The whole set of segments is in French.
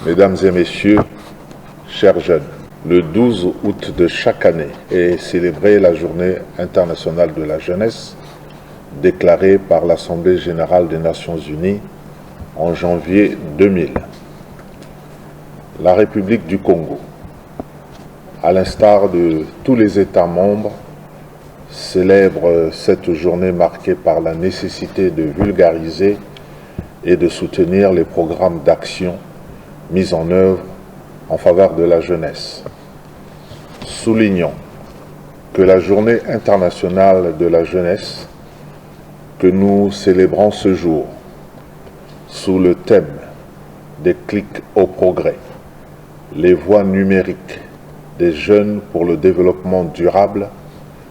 Mesdames et messieurs, chers jeunes, le 12 août de chaque année est célébrée la Journée internationale de la jeunesse, déclarée par l'Assemblée générale des Nations unies en janvier 2000. La République du Congo, à l'instar de tous les États membres, célèbre cette journée marquée par la nécessité de vulgariser et de soutenir les programmes d'action mis en œuvre en faveur de la jeunesse. Soulignons que la Journée internationale de la jeunesse que nous célébrons ce jour sous le thème des clics au progrès, les voies numériques des jeunes pour le développement durable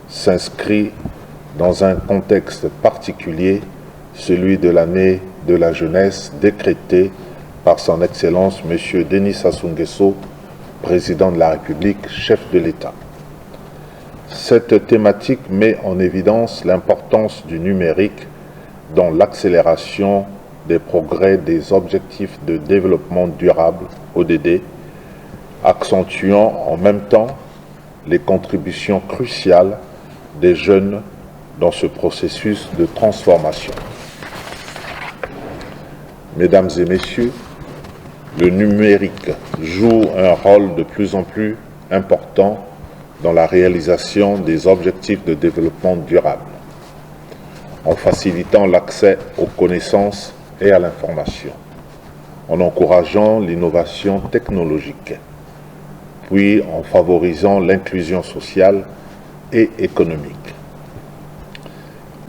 s'inscrit dans un contexte particulier, celui de l'année de la jeunesse décrétée par son Excellence M. Denis Sassou Nguesso, président de la République, chef de l'État. Cette thématique met en évidence l'importance du numérique dans l'accélération des progrès des objectifs de développement durable, ODD, accentuant en même temps les contributions cruciales des jeunes dans ce processus de transformation. Mesdames et messieurs, le numérique joue un rôle de plus en plus important dans la réalisation des objectifs de développement durable, en facilitant l'accès aux connaissances et à l'information, en encourageant l'innovation technologique, puis en favorisant l'inclusion sociale et économique.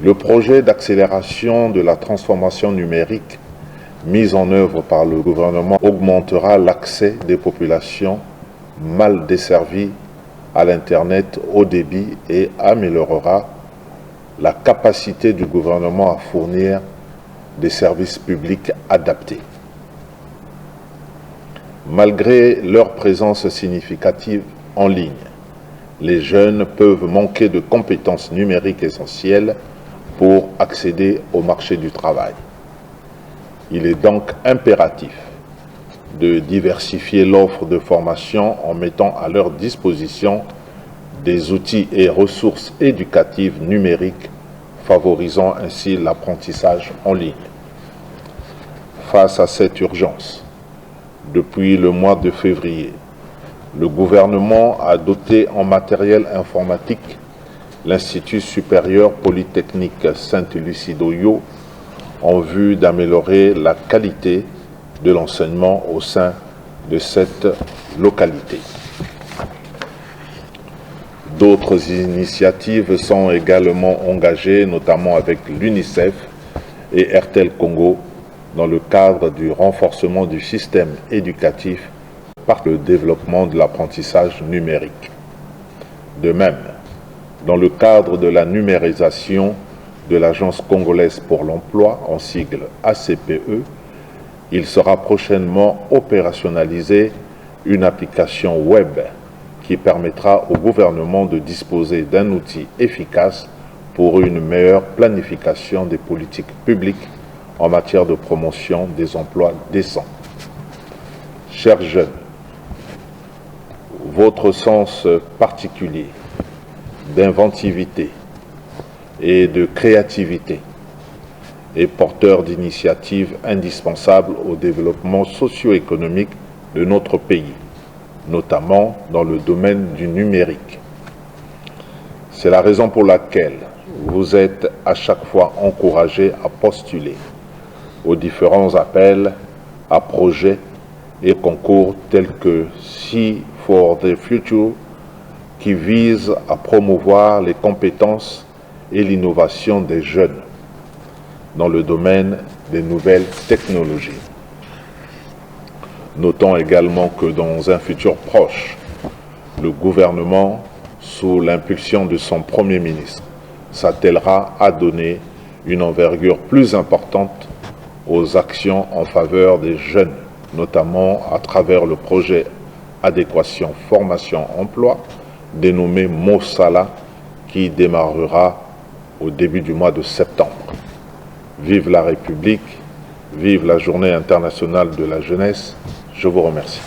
Le projet d'accélération de la transformation numérique mis en œuvre par le gouvernement augmentera l'accès des populations mal desservies à l'Internet haut débit et améliorera la capacité du gouvernement à fournir des services publics adaptés. Malgré leur présence significative en ligne, les jeunes peuvent manquer de compétences numériques essentielles pour accéder au marché du travail. Il est donc impératif de diversifier l'offre de formation en mettant à leur disposition des outils et ressources éducatives numériques, favorisant ainsi l'apprentissage en ligne. Face à cette urgence, depuis le mois de février, le gouvernement a doté en matériel informatique l'Institut supérieur polytechnique Sainte-Lucie d'Oyo en vue d'améliorer la qualité de l'enseignement au sein de cette localité. D'autres initiatives sont également engagées, notamment avec l'UNICEF et RTL Congo, dans le cadre du renforcement du système éducatif par le développement de l'apprentissage numérique. De même, dans le cadre de la numérisation de l'Agence congolaise pour l'emploi, en sigle ACPE, il sera prochainement opérationnalisé une application web qui permettra au gouvernement de disposer d'un outil efficace pour une meilleure planification des politiques publiques en matière de promotion des emplois décents. Chers jeunes, votre sens particulier d'inventivité et de créativité est porteur d'initiatives indispensables au développement socio-économique de notre pays, notamment dans le domaine du numérique. C'est la raison pour laquelle vous êtes à chaque fois encouragés à postuler aux différents appels à projets et concours tels que See for the Future, qui visent à promouvoir les compétences et l'innovation des jeunes dans le domaine des nouvelles technologies. Notons également que dans un futur proche, le gouvernement, sous l'impulsion de son Premier ministre, s'attellera à donner une envergure plus importante aux actions en faveur des jeunes, notamment à travers le projet Adéquation Formation Emploi, dénommé Mosala, qui démarrera au début du mois de septembre. Vive la République, vive la Journée internationale de la jeunesse. Je vous remercie.